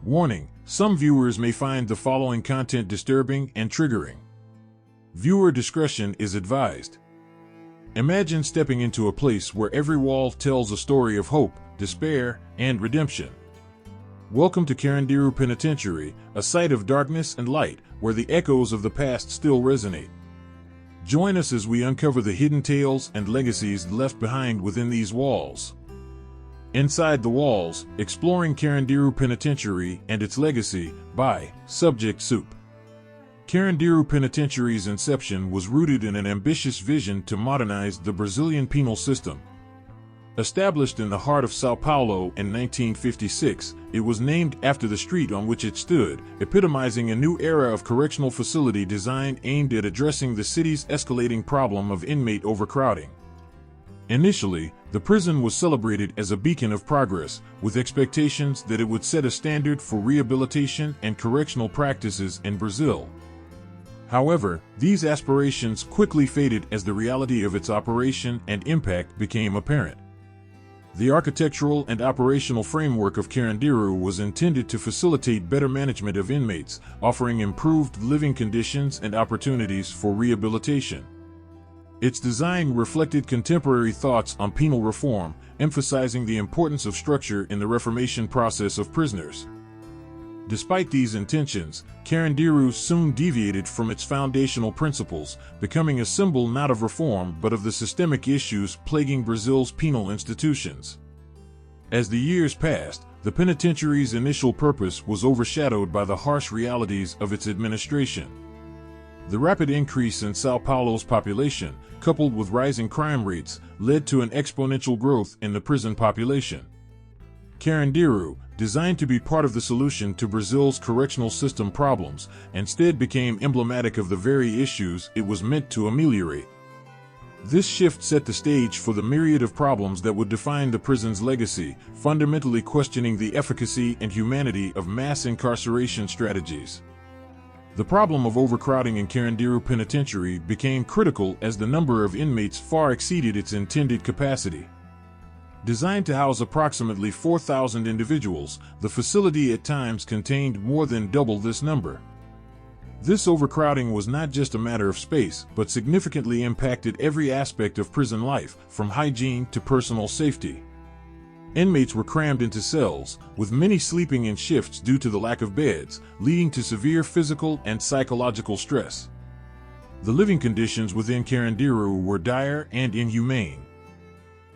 Warning: some viewers may find the following content disturbing and triggering. Viewer discretion is advised. Imagine stepping into a place where every wall tells a story of hope, despair, and redemption. Welcome to Carandiru Penitentiary, a site of darkness and light, where the echoes of the past still resonate. Join us as we uncover the hidden tales and legacies left behind within these walls. Inside the Walls, Exploring Carandiru Penitentiary and Its Legacy, by Subject Soup. Carandiru Penitentiary's inception was rooted in an ambitious vision to modernize the Brazilian penal system. Established in the heart of São Paulo in 1956, it was named after the street on which it stood, epitomizing a new era of correctional facility design aimed at addressing the city's escalating problem of inmate overcrowding. Initially, the prison was celebrated as a beacon of progress, with expectations that it would set a standard for rehabilitation and correctional practices in Brazil. However, these aspirations quickly faded as the reality of its operation and impact became apparent. The architectural and operational framework of Carandiru was intended to facilitate better management of inmates, offering improved living conditions and opportunities for rehabilitation. Its design reflected contemporary thoughts on penal reform, emphasizing the importance of structure in the reformation process of prisoners. Despite these intentions, Carandiru soon deviated from its foundational principles, becoming a symbol not of reform but of the systemic issues plaguing Brazil's penal institutions. As the years passed, the penitentiary's initial purpose was overshadowed by the harsh realities of its administration. The rapid increase in São Paulo's population, coupled with rising crime rates, led to an exponential growth in the prison population. Carandiru, designed to be part of the solution to Brazil's correctional system problems, instead became emblematic of the very issues it was meant to ameliorate. This shift set the stage for the myriad of problems that would define the prison's legacy, fundamentally questioning the efficacy and humanity of mass incarceration strategies. The problem of overcrowding in Carandiru Penitentiary became critical as the number of inmates far exceeded its intended capacity. Designed to house approximately 4,000 individuals, the facility at times contained more than double this number. This overcrowding was not just a matter of space, but significantly impacted every aspect of prison life, from hygiene to personal safety. Inmates were crammed into cells, with many sleeping in shifts due to the lack of beds, leading to severe physical and psychological stress. The living conditions within Carandiru were dire and inhumane.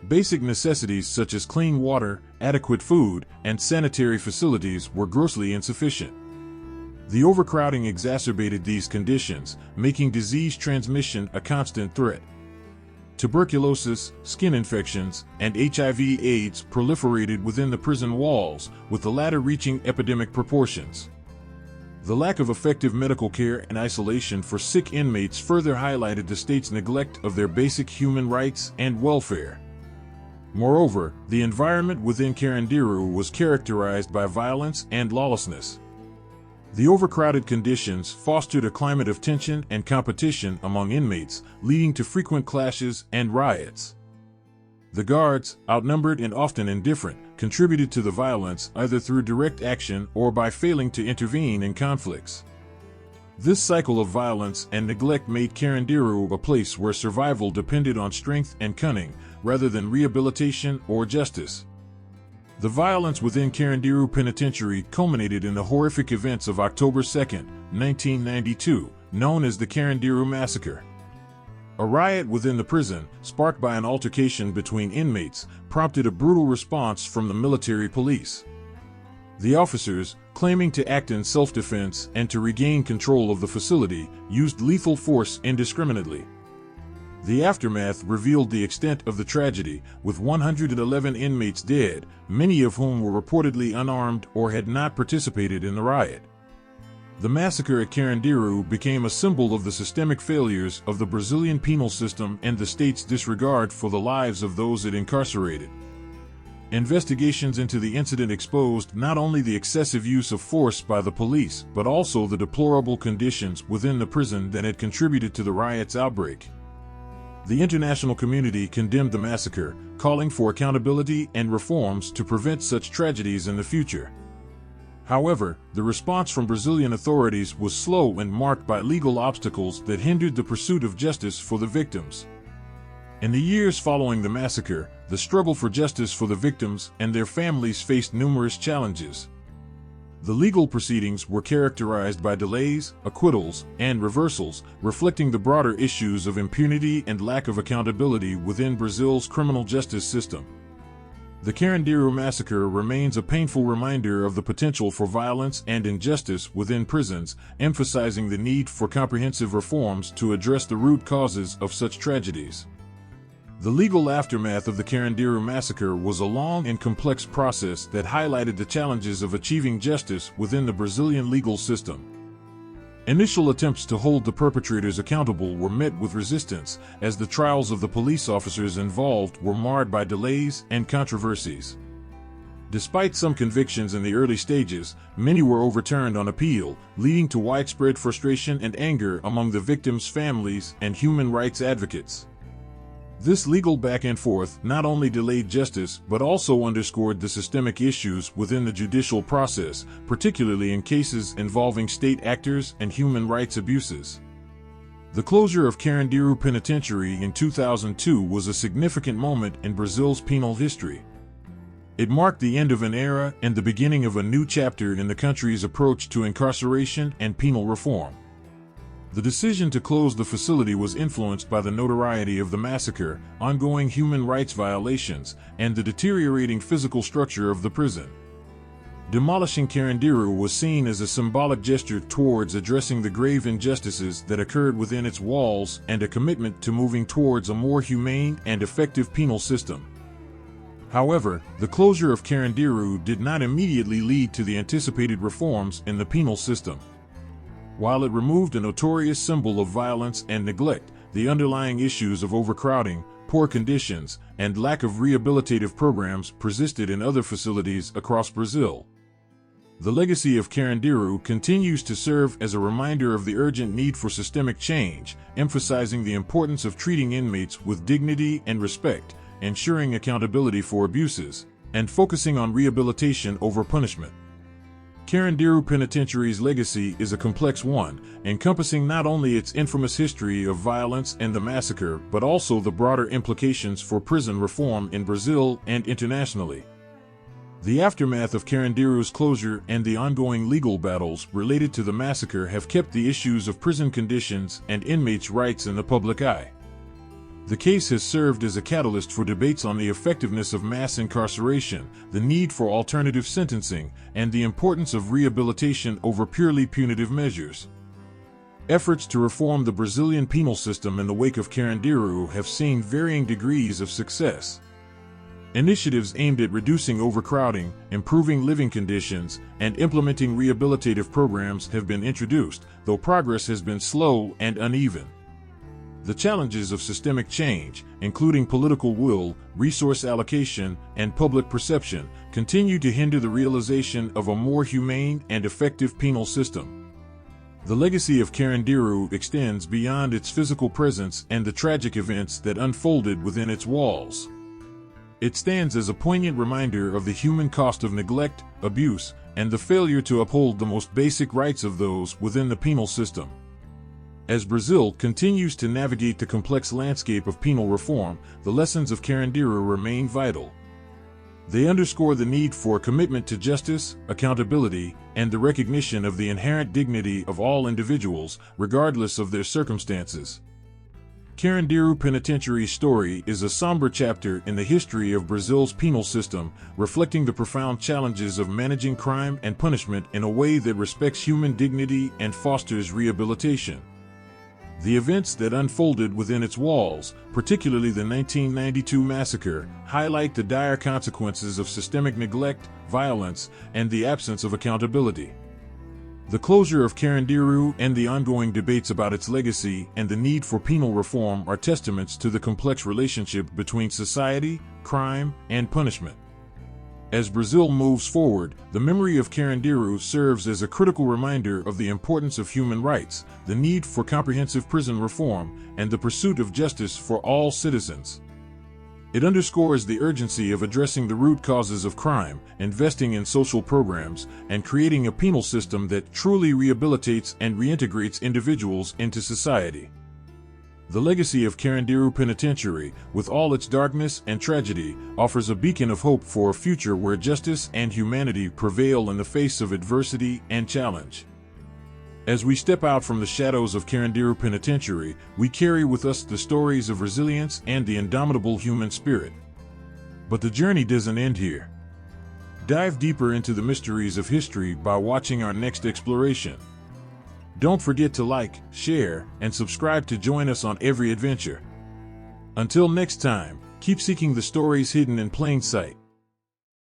Basic necessities such as clean water, adequate food, and sanitary facilities were grossly insufficient. The overcrowding exacerbated these conditions, making disease transmission a constant threat. Tuberculosis, skin infections, and HIV/AIDS proliferated within the prison walls, with the latter reaching epidemic proportions. The lack of effective medical care and isolation for sick inmates further highlighted the state's neglect of their basic human rights and welfare. Moreover, the environment within Carandiru was characterized by violence and lawlessness. The overcrowded conditions fostered a climate of tension and competition among inmates, leading to frequent clashes and riots. The guards, outnumbered and often indifferent, contributed to the violence either through direct action or by failing to intervene in conflicts. This cycle of violence and neglect made Carandiru a place where survival depended on strength and cunning, rather than rehabilitation or justice. The violence within Carandiru Penitentiary culminated in the horrific events of October 2, 1992, known as the Carandiru Massacre. A riot within the prison, sparked by an altercation between inmates, prompted a brutal response from the military police. The officers, claiming to act in self-defense and to regain control of the facility, used lethal force indiscriminately. The aftermath revealed the extent of the tragedy, with 111 inmates dead, many of whom were reportedly unarmed or had not participated in the riot. The massacre at Carandiru became a symbol of the systemic failures of the Brazilian penal system and the state's disregard for the lives of those it incarcerated. Investigations into the incident exposed not only the excessive use of force by the police, but also the deplorable conditions within the prison that had contributed to the riot's outbreak. The international community condemned the massacre, calling for accountability and reforms to prevent such tragedies in the future. However, the response from Brazilian authorities was slow and marked by legal obstacles that hindered the pursuit of justice for the victims. In the years following the massacre, the struggle for justice for the victims and their families faced numerous challenges. The legal proceedings were characterized by delays, acquittals, and reversals, reflecting the broader issues of impunity and lack of accountability within Brazil's criminal justice system. The Carandiru massacre remains a painful reminder of the potential for violence and injustice within prisons, emphasizing the need for comprehensive reforms to address the root causes of such tragedies. The legal aftermath of the Carandiru massacre was a long and complex process that highlighted the challenges of achieving justice within the Brazilian legal system. Initial attempts to hold the perpetrators accountable were met with resistance, as the trials of the police officers involved were marred by delays and controversies. Despite some convictions in the early stages, many were overturned on appeal, leading to widespread frustration and anger among the victims' families and human rights advocates. This legal back and forth not only delayed justice but also underscored the systemic issues within the judicial process, particularly in cases involving state actors and human rights abuses. The closure of Carandiru Penitentiary in 2002 was a significant moment in Brazil's penal history. It marked the end of an era and the beginning of a new chapter in the country's approach to incarceration and penal reform. The decision to close the facility was influenced by the notoriety of the massacre, ongoing human rights violations, and the deteriorating physical structure of the prison. Demolishing Carandiru was seen as a symbolic gesture towards addressing the grave injustices that occurred within its walls and a commitment to moving towards a more humane and effective penal system. However, the closure of Carandiru did not immediately lead to the anticipated reforms in the penal system. While it removed a notorious symbol of violence and neglect, the underlying issues of overcrowding, poor conditions, and lack of rehabilitative programs persisted in other facilities across Brazil. The legacy of Carandiru continues to serve as a reminder of the urgent need for systemic change, emphasizing the importance of treating inmates with dignity and respect, ensuring accountability for abuses, and focusing on rehabilitation over punishment. Carandiru Penitentiary's legacy is a complex one, encompassing not only its infamous history of violence and the massacre but also the broader implications for prison reform in Brazil and internationally. The aftermath of Carandiru's closure and the ongoing legal battles related to the massacre have kept the issues of prison conditions and inmates' rights in the public eye. The case has served as a catalyst for debates on the effectiveness of mass incarceration, the need for alternative sentencing, and the importance of rehabilitation over purely punitive measures. Efforts to reform the Brazilian penal system in the wake of Carandiru have seen varying degrees of success. Initiatives aimed at reducing overcrowding, improving living conditions, and implementing rehabilitative programs have been introduced, though progress has been slow and uneven. The challenges of systemic change, including political will, resource allocation, and public perception, continue to hinder the realization of a more humane and effective penal system. The legacy of Carandiru extends beyond its physical presence and the tragic events that unfolded within its walls. It stands as a poignant reminder of the human cost of neglect, abuse, and the failure to uphold the most basic rights of those within the penal system. As Brazil continues to navigate the complex landscape of penal reform, the lessons of Carandiru remain vital. They underscore the need for a commitment to justice, accountability, and the recognition of the inherent dignity of all individuals, regardless of their circumstances. Carandiru Penitentiary's story is a somber chapter in the history of Brazil's penal system, reflecting the profound challenges of managing crime and punishment in a way that respects human dignity and fosters rehabilitation. The events that unfolded within its walls, particularly the 1992 massacre, highlight the dire consequences of systemic neglect, violence, and the absence of accountability. The closure of Carandiru and the ongoing debates about its legacy and the need for penal reform are testaments to the complex relationship between society, crime, and punishment. As Brazil moves forward, the memory of Carandiru serves as a critical reminder of the importance of human rights, the need for comprehensive prison reform, and the pursuit of justice for all citizens. It underscores the urgency of addressing the root causes of crime, investing in social programs, and creating a penal system that truly rehabilitates and reintegrates individuals into society. The legacy of Carandiru Penitentiary, with all its darkness and tragedy, offers a beacon of hope for a future where justice and humanity prevail in the face of adversity and challenge. As we step out from the shadows of Carandiru Penitentiary, we carry with us the stories of resilience and the indomitable human spirit. But the journey doesn't end here. Dive deeper into the mysteries of history by watching our next exploration. Don't forget to like, share, and subscribe to join us on every adventure. Until next time, keep seeking the stories hidden in plain sight.